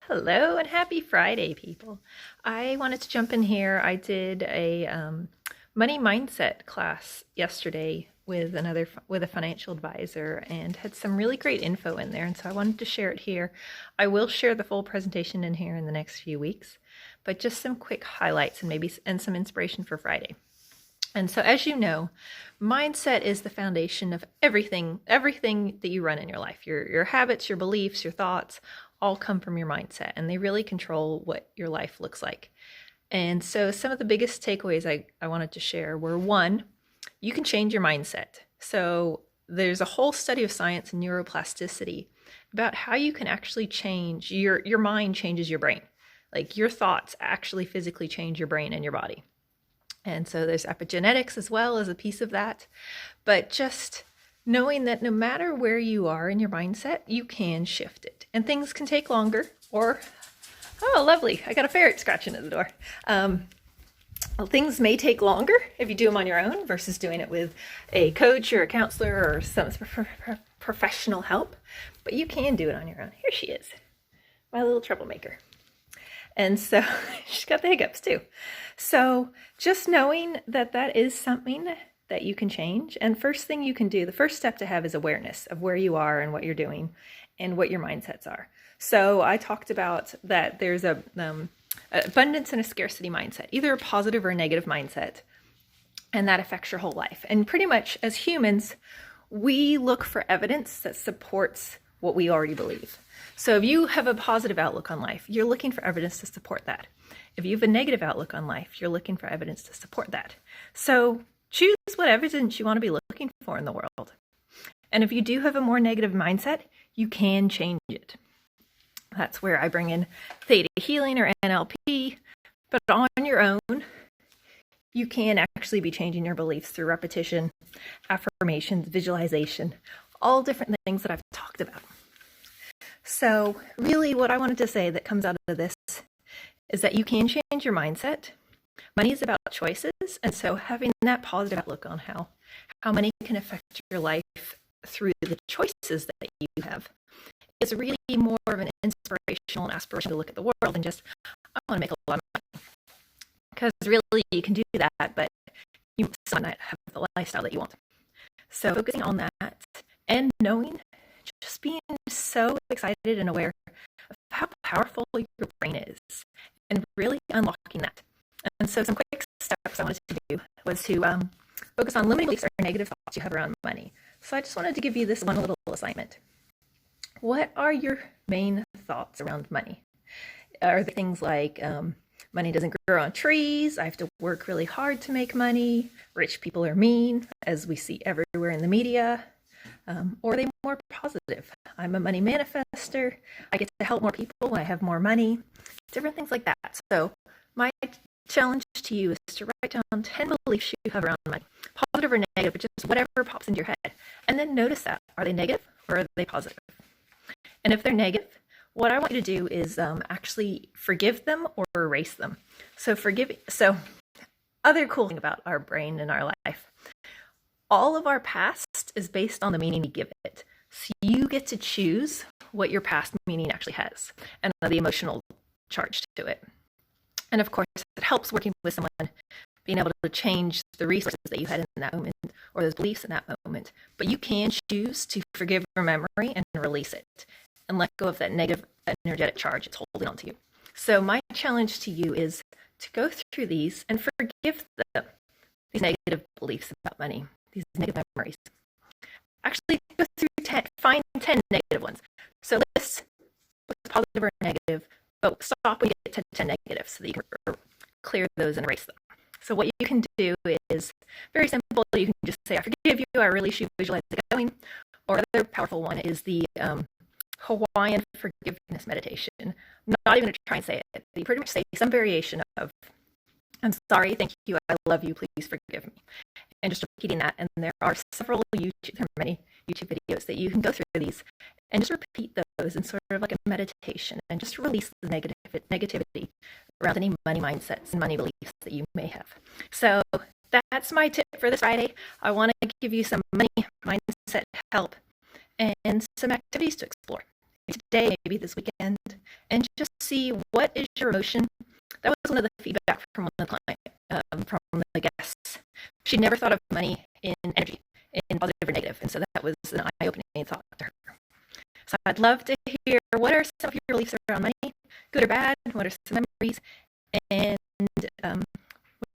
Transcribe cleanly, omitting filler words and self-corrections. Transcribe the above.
Hello and happy Friday, people. I wanted to jump in here. I did a money mindset class yesterday with a financial advisor and had some really great info in there, and so I wanted to share it here. I will share the full presentation in here in the next few weeks, but just some quick highlights and some inspiration for Friday. And so, as you know, mindset is the foundation of everything that you run in your life. Your habits, your beliefs, your thoughts all come from your mindset, and they really control what your life looks like. And so some of the biggest takeaways I wanted to share were: one, you can change your mindset. So there's a whole study of science and neuroplasticity about how you can actually change your mind changes your brain. Like, your thoughts actually physically change your brain and your body. And so there's epigenetics as well as a piece of that. But just knowing that no matter where you are in your mindset, you can shift it. And things can take longer, or, oh, lovely, I got a ferret scratching at the door. Well, things may take longer if you do them on your own versus doing it with a coach or a counselor or some professional help. But you can do it on your own. Here she is, my little troublemaker. And so she's got the hiccups too. So just knowing that that is something that you can change. And first thing you can do, the first step to have is awareness of where you are and what you're doing and what your mindsets are. So I talked about that there's a abundance and a scarcity mindset, either a positive or a negative mindset. And that affects your whole life. And pretty much as humans, we look for evidence that supports what we already believe. So if you have a positive outlook on life, you're looking for evidence to support that. If you have a negative outlook on life, you're looking for evidence to support that. So choose what evidence you want to be looking for in the world. And if you do have a more negative mindset, you can change it. That's where I bring in theta healing or NLP. But on your own, you can actually be changing your beliefs through repetition, affirmations, visualization, all different things that I've talked about. So really what I wanted to say that comes out of this is that you can change your mindset. Money is about choices. And so having that positive outlook on how money can affect your life through the choices that you have is really more of an inspirational and aspiration to look at the world than just, I want to make a lot of money. Because really you can do that, but you might not have the lifestyle that you want. So focusing on that and knowing, just being so excited and aware of how powerful your brain is and really unlocking that. And so some quick steps I wanted to do was to focus on limiting beliefs or negative thoughts you have around money. So I just wanted to give you this one little assignment. What are your main thoughts around money? Are there things like money doesn't grow on trees, I have to work really hard to make money, rich people are mean, as we see everywhere in the media? Or are they more positive? I'm a money manifester, I get to help more people when I have more money, different things like that. So my challenge to you is to write down 10 beliefs you have around money, positive or negative, but just whatever pops into your head. And then notice that. Are they negative or are they positive? And if they're negative, what I want you to do is actually forgive them or erase them. So other cool thing about our brain and our life, all of our past is based on the meaning we give it. So you get to choose what your past meaning actually has and the emotional charge to it. And of course, it helps working with someone, being able to change the resources that you had in that moment or those beliefs in that moment. But you can choose to forgive your memory and release it and let go of that negative energetic charge it's holding on to you. So my challenge to you is to go through these and forgive these negative beliefs about money, these negative memories. Actually, go through 10, find 10 negative ones. So list what's positive or negative, but stop when you get to 10 negatives so that you can clear those and erase them. So what you can do is very simple. You can just say, I forgive you, I release you, visualize it going. Or another powerful one is the Hawaiian forgiveness meditation. I'm not even going to try and say it. You pretty much say some variation of, I'm sorry, thank you, I love you, please forgive me. And just repeating that. And there are many YouTube videos that you can go through these and just repeat those in sort of like a meditation and just release the negativity around any money mindsets and money beliefs that you may have. So that's my tip for this Friday. I want to give you some money mindset help and some activities to explore. today, maybe this weekend, and just see what is your emotion. That was one of the feedback from one of the from the guests. She never thought of money in energy, in positive or negative, and so that was an eye-opening thought to her. So I'd love to hear what are some of your beliefs around money, good or bad. What are some memories, and